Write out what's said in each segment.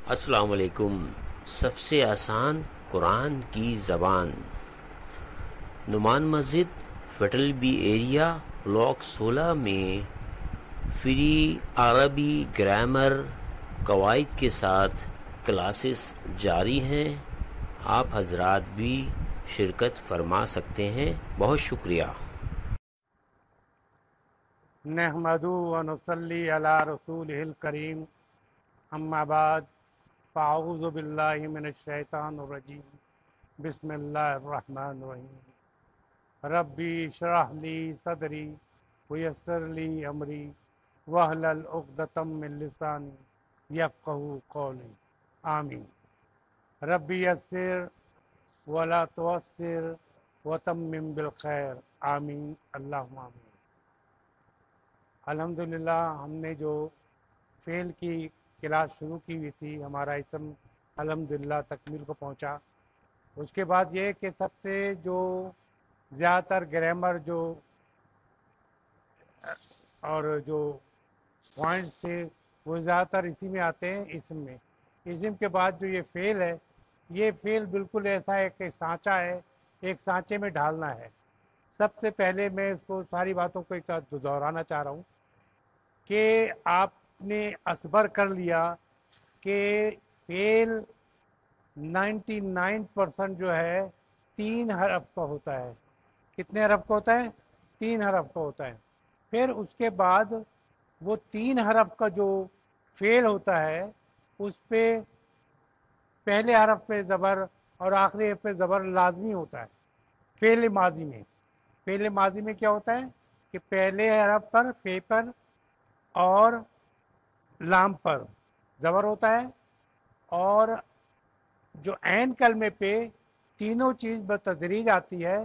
السلام علیکم۔ سب سے آسان قرآن کی زبان، نعمان مسجد، فیٹل بی ایریا، بلاک 16 میں فری عربی گرامر قواعد کے ساتھ کلاسز جاری ہیں۔ آپ حضرات بھی شرکت فرما سکتے ہیں۔ بہت شکریہ۔ نحمدہ و نصلی علی رسولہ الکریم، اما بعد، فاعوذ باللہ من الشیطان الرجیم، بسم اللہ الرحمن الرحیم۔ ربی اشرح لی صدری ویسر لی امری واحلل عقدۃ من لسانی یفقہوا قولی، آمین۔ ربی یسر ولا تعسر وتمم بالخیر، آمین، اللہم آمین۔ الحمدللہ ہم نے جو فعل کی کلاس شروع کی ہوئی تھی، ہمارا اسم الحمدللہ تکمیل کو پہنچا۔ اس کے بعد یہ کہ سب سے جو زیادہ تر گرامر جو اور جو پوائنٹس تھے وہ زیادہ تر اسی میں آتے ہیں، اسم میں۔ اسم کے بعد جو یہ فعل ہے، یہ فعل بالکل ایسا ہے کہ سانچہ ہے، ایک سانچے میں ڈھالنا ہے۔ سب سے پہلے میں اس کو ساری باتوں کو ایک دہرانا چاہ رہا ہوں کہ آپ نے اصبر کر لیا کہ فعل 99% جو ہے 3 حرف کا ہوتا ہے۔ کتنے حرف کا ہوتا ہے؟ 3 حرف کا ہوتا ہے۔ پھر اس کے بعد وہ 3 حرف کا جو فعل ہوتا ہے اس پہ پہلے حرف پہ زبر اور آخری حرف پہ زبر لازمی ہوتا ہے۔ فعل ماضی میں، فعل ماضی میں کیا ہوتا ہے کہ پہلے حرف پر، فے پر اور لام پر زبر ہوتا ہے، اور جو عین کلمے پہ تینوں چیز بتدریج آتی ہے،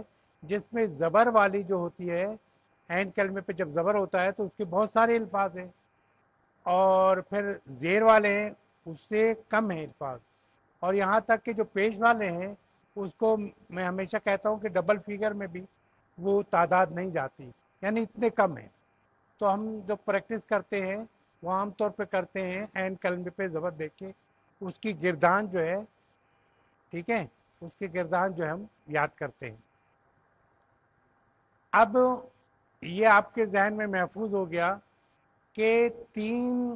جس میں زبر والی جو ہوتی ہے، عین کلمے پہ جب زبر ہوتا ہے تو اس کے بہت سارے الفاظ ہیں، اور پھر زیر والے ہیں اس سے کم ہیں الفاظ، اور یہاں تک کہ جو پیش والے ہیں اس کو میں ہمیشہ کہتا ہوں کہ ڈبل فیگر میں بھی وہ تعداد نہیں جاتی، یعنی اتنے کم ہیں۔ تو ہم جو پریکٹس کرتے ہیں وہ عام طور پہ کرتے ہیں عین کلمے پہ زبر دیکھ کے اس کی گردان جو ہے، ٹھیک ہے، اس کی گردان جو ہے ہم یاد کرتے ہیں۔ اب یہ آپ کے ذہن میں محفوظ ہو گیا کہ 3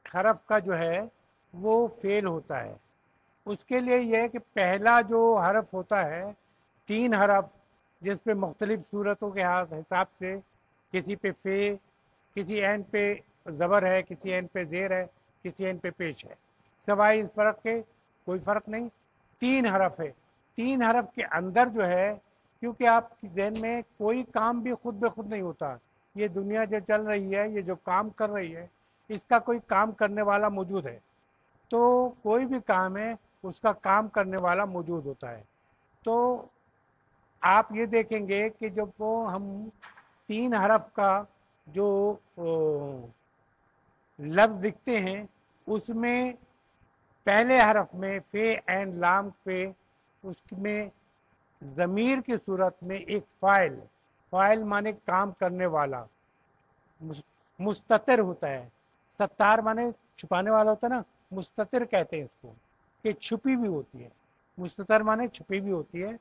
حرف کا جو ہے وہ فعل ہوتا ہے۔ اس کے لیے یہ ہے کہ پہلا جو حرف ہوتا ہے، 3 حرف جس پہ مختلف صورتوں کے حساب سے کسی پہ فے، کسی عین پہ زبر ہے، کسی عین پہ زیر ہے، کسی عین پہ پیش ہے، سوائے اس فرق کے کوئی فرق نہیں، 3 حرف ہے۔ 3 حرف کے اندر جو ہے، کیونکہ آپ کے ذہن میں کوئی کام بھی خود بے خود نہیں ہوتا، یہ دنیا جو چل رہی ہے، یہ جو کام کر رہی ہے، اس کا کوئی کام کرنے والا موجود ہے۔ تو کوئی بھی کام ہے اس کا کام کرنے والا موجود ہوتا ہے۔ تو آپ یہ دیکھیں گے کہ جب وہ ہم 3 حرف کا جو لفظ لکھتے ہیں اس میں پہلے حرف میں فے عین لام پہ اس میں ضمیر کی صورت میں ایک فاعل، فاعل مانے کام کرنے والا، مستتر ہوتا ہے۔ ستار مانے چھپانے والا ہوتا ہے نا، مستتر کہتے ہیں اس کو، کہ چھپی بھی ہوتی ہے، مستتر مانے چھپی بھی ہوتی ہے،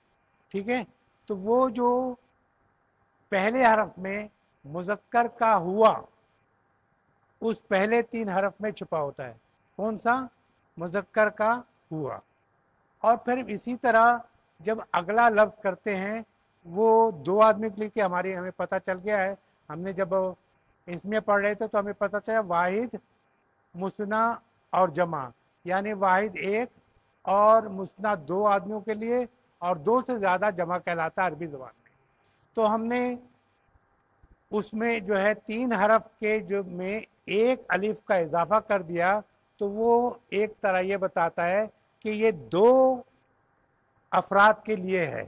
ٹھیک ہے۔ تو وہ جو پہلے حرف میں مذکر کا ہوا اس پہلے 3 حرف میں چھپا ہوتا ہے، کون سا؟ مذکر کا ہوا۔ اور پھر اسی طرح جب اگلا لفظ کرتے ہیں وہ 2 آدمی کے لیے ہمیں پتہ چل گیا ہے، ہم نے جب اس میں پڑھ رہے تھے تو ہمیں پتہ چلا واحد، مثنی اور جمع، یعنی واحد 1 اور مثنی 2 آدمیوں کے لیے، اور 2 سے زیادہ جمع کہلاتا ہے عربی زبان میں۔ تو ہم نے اس میں جو ہے 3 حرف کے جو میں ایک الف کا اضافہ کر دیا، تو وہ ایک طرح یہ بتاتا ہے کہ یہ 2 افراد کے لیے ہے،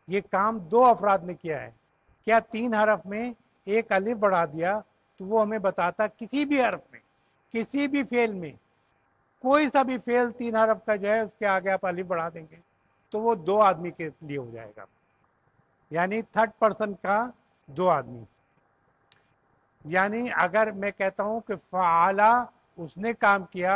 یہ کام 2 افراد نے کیا ہے۔ کیا 3 حرف میں ایک الف بڑھا دیا تو وہ ہمیں بتاتا کسی بھی حرف میں، کسی بھی فعل میں، کوئی سا بھی فعل 3 حرف کا جو ہے اس کے آگے آپ الف بڑھا دیں گے تو وہ 2 آدمی کے لیے ہو جائے گا، یعنی 3rd پرسن کا 2 آدمی۔ یعنی اگر میں کہتا ہوں کہ فعلا، اس نے کام کیا،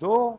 2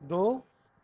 2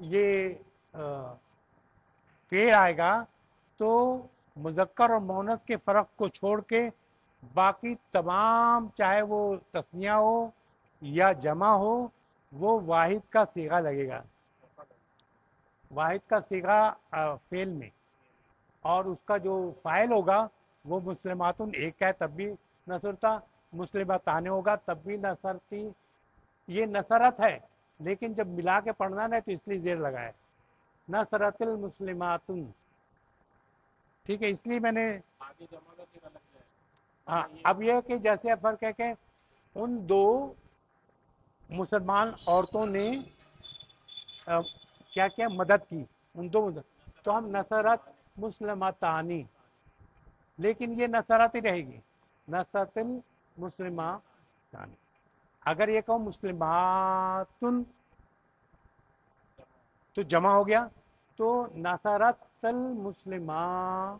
یہ فعل آئے گا تو مذکر اور مؤنث کے فرق کو چھوڑ کے باقی تمام چاہے وہ تثنیہ ہو یا جمع ہو وہ واحد کا صیغہ لگے گا، واحد کا صیغہ فعل میں، اور اس کا جو فاعل ہوگا وہ مسلماتن ایک ہے تب بھی نصرتا، مسلمتان ہوگا تب بھی نصرتی. یہ نصرت ہے لیکن جب ملا کے پڑھنا نا تو اس لیے زیر لگا ہے نصرت المسلماتن. ٹھیک ہے، اس لیے میں نے ہاں. اب یہ کہ جیسے فرق ہے کہ ان دو مسلمان عورتوں نے کیا کیا مدد کی، ان دو مدد، تو ہم نصرت مسلمتانی، لیکن یہ نصرت ہی رہے گی، نصرت المسلماتانی. اگر یہ کہو مسلماتن تو جمع ہو گیا، تو نصرت المسلماتن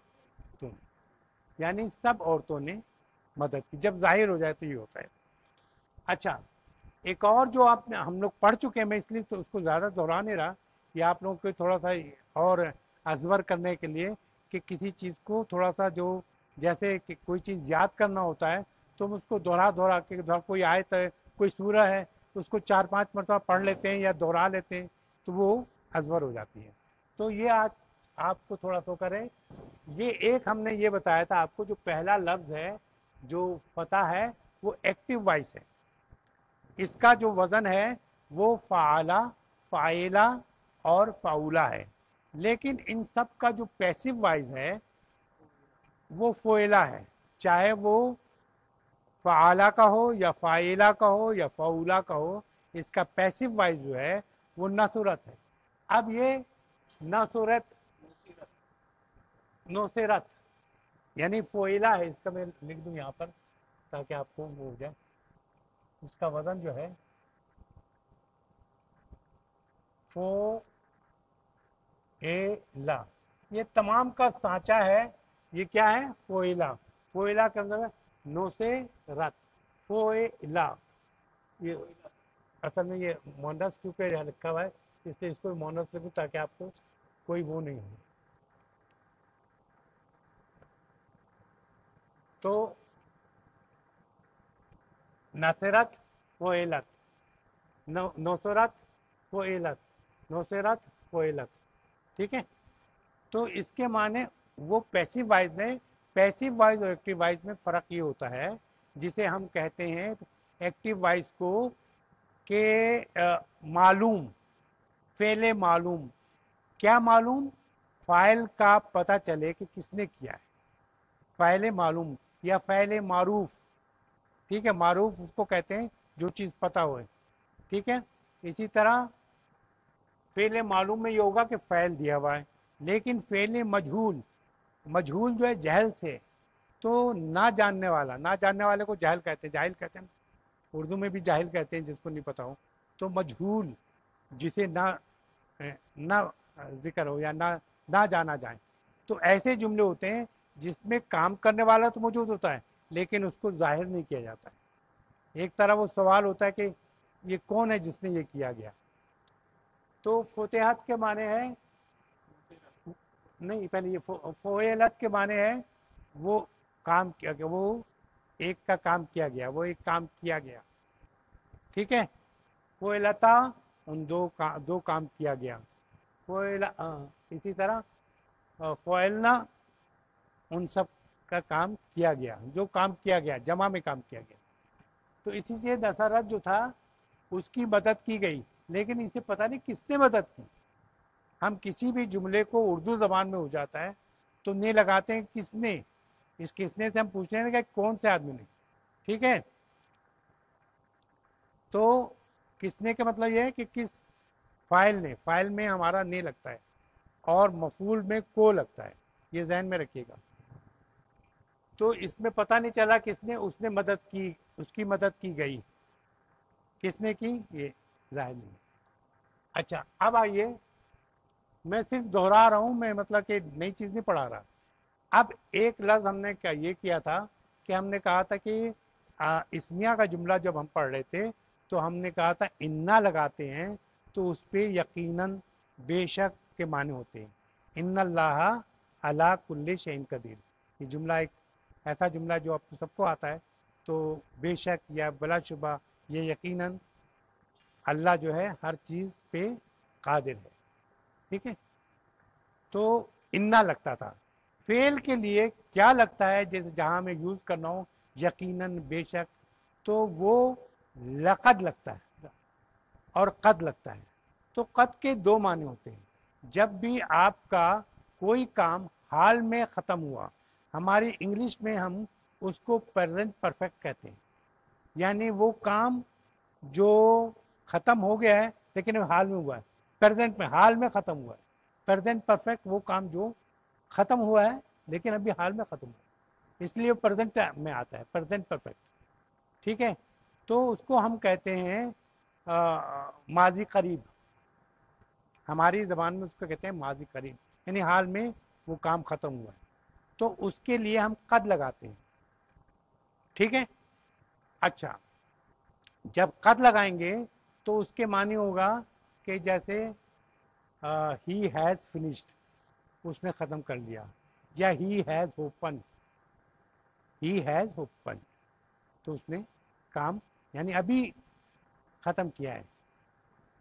یعنی سب عورتوں نے مدد کی. جب ظاہر ہو جائے تو یہ ہوتا ہے. اچھا، ایک اور جو آپ نے ہم لوگ پڑھ چکے ہیں، میں اس لیے تو اس کو زیادہ دہرا نہیں رہا، یہ آپ لوگوں کو تھوڑا سا اور ازور کرنے کے لیے کہ کسی چیز کو تھوڑا سا جو جیسے کہ کوئی چیز یاد کرنا ہوتا ہے تو ہم اس کو دوہرا کے کوئی آیت ہے، کوئی سورہ ہے، اس کو 4-5 مرتبہ پڑھ لیتے ہیں یا دوہرا لیتے ہیں تو وہ ازور ہو جاتی ہے. تو یہ آج آپ کو تھوڑا سا کرے. یہ ایک ہم نے یہ بتایا تھا آپ کو، جو پہلا لفظ ہے جو فتح ہے وہ ایکٹیو وائس ہے، اس کا جو وزن ہے وہ فعلا، فائلہ اور فاولا ہے. لیکن ان سب کا جو پیسو وائز ہے وہ فوئلہ ہے، چاہے وہ فعالہ کا ہو یا فائلہ کا ہو یا فاولا کا ہو، اس کا پیسو وائز جو ہے وہ نصرت ہے. اب یہ نصرت، نصرت یعنی فوئلہ ہے، اس کا میں لکھ دوں یہاں پر تاکہ آپ کو وہ ہو جائے. اس کا وزن جو ہے فو اے لا، یہ تمام کا سانچہ ہے. یہ کیا ہے؟ فوئلہ. فوئلہ کا مطلب ہے نو سے رت، فوئلہ. یہ اصل میں یہ مونس کیونکہ یہاں لکھا ہوا ہے اس لیے اس کو مونس لکھوں تاکہ آپ کو کوئی وہ نہیں ہو. تو نصرت فوئلت، نصرت فوئلت، نصرت فوئلت. ٹھیک ہے، تو اس کے معنی وہ پیسو وائز میں، پیسو وائز اور ایکٹیو وائز میں فرق یہ ہوتا ہے جسے ہم کہتے ہیں ایکٹیو وائز کو کہ معلوم، فعل معلوم. کیا معلوم؟ فاعل کا پتہ چلے کہ کس نے کیا ہے، فعل معلوم یا فعل معروف. ٹھیک ہے، معروف اس کو کہتے ہیں جو چیز پتہ ہوئے. ٹھیک ہے، اسی طرح فعل معلوم میں یہ ہوگا کہ فعل دیا ہوا ہے، لیکن فعل مجہول، مجہول جو ہے جہل سے، تو نہ جاننے والا، نہ جاننے والے کو جاہل کہتے ہیں، جاہل کہتے ہیں، اردو میں بھی جاہل کہتے ہیں جس کو نہیں پتا ہو. تو مجہول جسے نہ ذکر ہو یا نہ جانا جائے، تو ایسے جملے ہوتے ہیں جس میں کام کرنے والا تو موجود ہوتا ہے لیکن اس کو ظاہر نہیں کیا جاتا ہے. ایک طرح وہ سوال ہوتا ہے کہ یہ کون ہے جس نے یہ کیا گیا. تو فتحت کے معنی ہے نہیں، پہلے یہ فویلت کے معنی ہے وہ کام کیا گیا، وہ ایک کا کام کیا گیا، وہ ایک کام کیا گیا. ٹھیک ہے، فویلتا ان دو کام کیا گیا. اسی طرح فوائلنا ان سب کا کام کیا گیا، جو کام کیا گیا جمع میں کام کیا گیا. تو اسی سے نصرت جو تھا اس کی مدد کی گئی، لیکن اسے پتہ نہیں کس نے مدد کی. ہم کسی بھی جملے کو اردو زبان میں ہو جاتا ہے تو نہیں لگاتے ہیں کس نے، اس کس نے سے ہم پوچھتے ہیں کہ کون سے آدمی نے. ٹھیک ہے، تو کس نے کا مطلب یہ ہے کہ کس فائل نے، فائل میں ہمارا نہیں لگتا ہے اور مفعول میں کو لگتا ہے، یہ ذہن میں رکھیے گا. تو اس میں پتہ نہیں چلا کس نے، اس نے مدد کی، اس کی مدد کی گئی، کس نے کی یہ ظاہر نہیں. اچھا، اب آئیے، میں صرف دہرا رہا ہوں، میں مطلب کہ نئی چیز نہیں پڑھا رہا. اب ایک لفظ ہم نے یہ کیا تھا کہ ہم نے کہا تھا کہ اسمیہ کا جملہ جب ہم پڑھ رہے تھے تو ہم نے کہا تھا انا لگاتے ہیں تو اس پہ یقیناً بے شک کے معنی ہوتے ہیں. ان اللہ علی کل شیء قدیر. یہ جملہ ایک ایسا جملہ جو آپ سب کو آتا ہے. تو بے شک یا بلا شبہ یہ یقیناً اللہ جو ہے ہر چیز پہ قادر ہے. ٹھیک ہے. تو انا لگتا تھا. فعل کے لیے کیا لگتا ہے جیسے جہاں میں یوز کرنا ہوں یقیناً بے شک تو وہ لقد لگتا ہے اور قد لگتا ہے. تو قد کے دو معنی ہوتے ہیں. جب بھی آپ کا کوئی کام حال میں ختم ہوا, ہماری انگلش میں ہم اس کو پریزنٹ پرفیکٹ کہتے ہیں. یعنی وہ کام جو ختم ہو گیا ہے لیکن حال میں ہوا ہے, پریزنٹ میں حال میں ختم ہوا ہے. پریزنٹ پرفیکٹ وہ کام جو ختم ہوا ہے لیکن ابھی حال میں ختم ہوا ہے, اس لیے وہ پریزنٹ میں آتا ہے, پریزنٹ پرفیکٹ. ٹھیک ہے. تو اس کو ہم کہتے ہیں ماضی قریب. ہماری زبان میں اس کو کہتے ہیں ماضی قریب, یعنی حال میں وہ کام ختم ہوا ہے. تو اس کے لیے ہم قد لگاتے ہیں. ٹھیک ہے. اچھا, جب قد لگائیں گے تو اس کے معنی ہوگا کہ جیسے ہی ہیز فنشڈ, اس نے ختم کر لیا, یا he has open, he has open, تو اس نے کام یعنی ابھی ختم کیا ہے.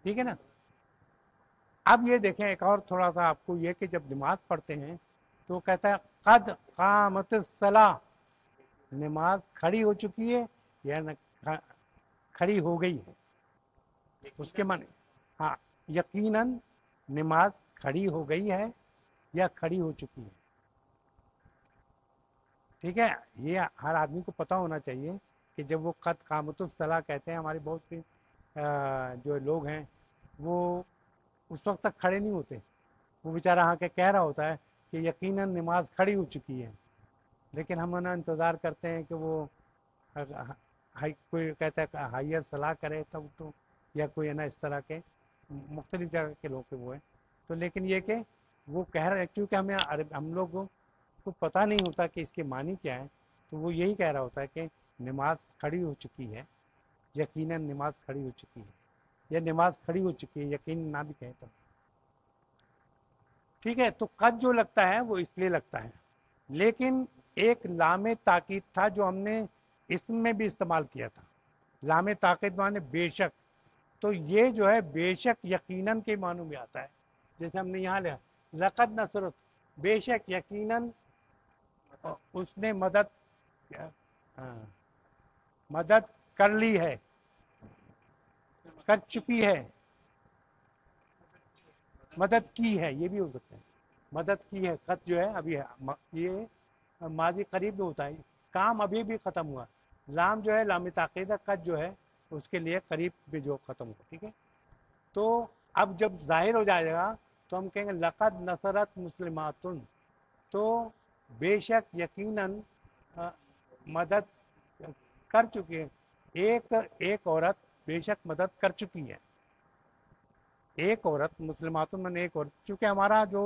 ٹھیک ہے نا. اب یہ دیکھیں ایک اور تھوڑا سا آپ کو یہ کہ جب نماز پڑھتے ہیں تو کہتا ہے قد قامت الصلاۃ, نماز کھڑی ہو چکی ہے یا کھڑی ہو گئی ہے. اس کے معنی ہاں یقیناً نماز کھڑی ہو گئی ہے یا کھڑی ہو چکی ہے. ٹھیک ہے. یہ ہر آدمی کو پتہ ہونا چاہیے کہ جب وہ قد قامت الصلاۃ کہتے ہیں, ہماری بہت سی جو لوگ ہیں وہ اس وقت تک کھڑے نہیں ہوتے. وہ بیچارہ آ کے کہہ رہا ہوتا ہے کہ یقیناً نماز کھڑی ہو چکی ہے, لیکن ہم انہیں انتظار کرتے ہیں کہ وہ کوئی کہتا ہے حی صلاح کرے تب تو, یا کوئی ہے نا اس طرح کے مختلف جگہ کے لوگ وہ ہیں. تو لیکن یہ کہ وہ کہہ رہے کیونکہ ہم لوگوں کو پتہ نہیں ہوتا کہ اس کے معنی کیا ہے, تو وہ یہی کہہ رہا ہوتا ہے کہ نماز کھڑی ہو چکی ہے, یقیناً نماز کھڑی ہو چکی ہے, یا نماز کھڑی ہو چکی ہے یقیناً نہ بھی کہے تو. ٹھیک ہے. تو قد جو لگتا ہے وہ اس لیے لگتا ہے, لیکن ایک لام تاکید تھا جو ہم نے اس میں بھی استعمال کیا تھا. لام تاکید معنی بے شک, تو یہ جو ہے بے شک یقیناً کے معنوں میں آتا ہے. جیسے ہم نے یہاں لیا لقد نصرت, بے شک یقیناً اس نے مدد کر لی ہے, کر چکی ہے, مدد کی ہے, یہ بھی ہو سکتا ہے مدد کی ہے. قد جو ہے ابھی ہے, یہ ماضی قریب ہوتا ہے, کام ابھی بھی ختم ہوا. لام جو ہے لام تاکید, قد جو ہے اس کے لیے قریب بھی جو ختم ہوا. ٹھیک ہے. تو اب جب ظاہر ہو جائے گا تو ہم کہیں گے لقد نصرت مسلماتن, تو بے شک یقیناً مدد کر چکی ہے, ایک عورت بے شک مدد کر چکی ہے. ایک عورت مسلماتن میں ایک عورت, چونکہ ہمارا جو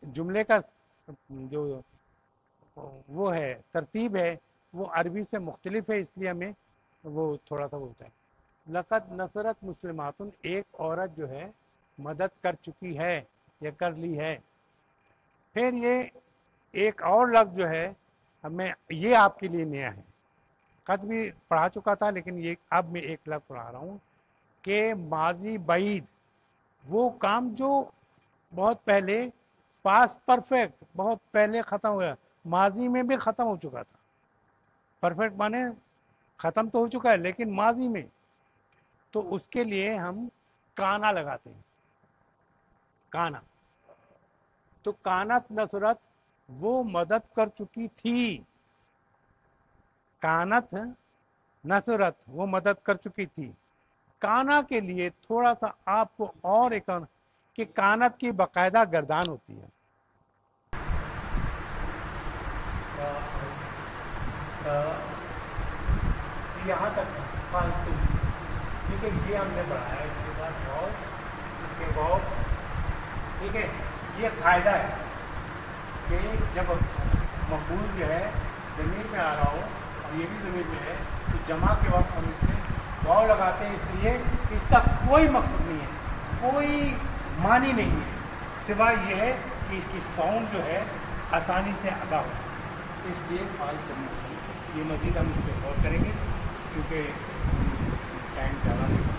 جملے کا جو وہ ہے ترتیب ہے وہ عربی سے مختلف ہے, اس لیے ہمیں وہ تھوڑا سا ہوتا ہے. لقد نصرت مسلماتن, ایک عورت جو ہے مدد کر چکی ہے یا کر لی ہے. پھر یہ ایک اور لفظ جو ہے ہمیں یہ آپ کے لیے نیا ہے, قد بھی پڑھا چکا تھا لیکن یہ اب میں ایک لفظ پڑھا رہا ہوں کہ ماضی بعید, وہ کام جو بہت پہلے, پاسٹ پرفیکٹ بہت پہلے ختم ہوا, ماضی میں بھی ختم ہو چکا تھا. پرفیکٹ مانے ختم تو ہو چکا ہے لیکن ماضی میں, تو اس کے لیے ہم کانا لگاتے ہیں. کانا, تو کانت نصرت وہ مدد کر چکی تھی, کانت نصرت وہ مدد کر چکی تھی. کانا کے لیے تھوڑا سا آپ کو اور ایک کہ کانت کی باقاعدہ گردان ہوتی ہے. یہاں تک فالتو, ٹھیک ہے, یہ ہم نے پڑھا ہے. اس کے بعد اور اس کے بعد ٹھیک ہے, یہ قاعدہ ہے کہ جب مفعول جو ہے ضمیر میں آ رہا ہو, اور یہ بھی ضمیر میں ہے, تو جمع کے وقت ہم اس میں واو لگاتے ہیں, اس لیے اس کا کوئی مقصد نہیں ہے, کوئی معنی نہیں ہے، سوائے یہ ہے کہ اس کی ساؤنڈ جو ہے آسانی سے ادا ہو سکتی، اس لیے فعال کرنا چاہیے. یہ مزید ہم اس پہ غور کریں گے کیونکہ ٹائم زیادہ نہیں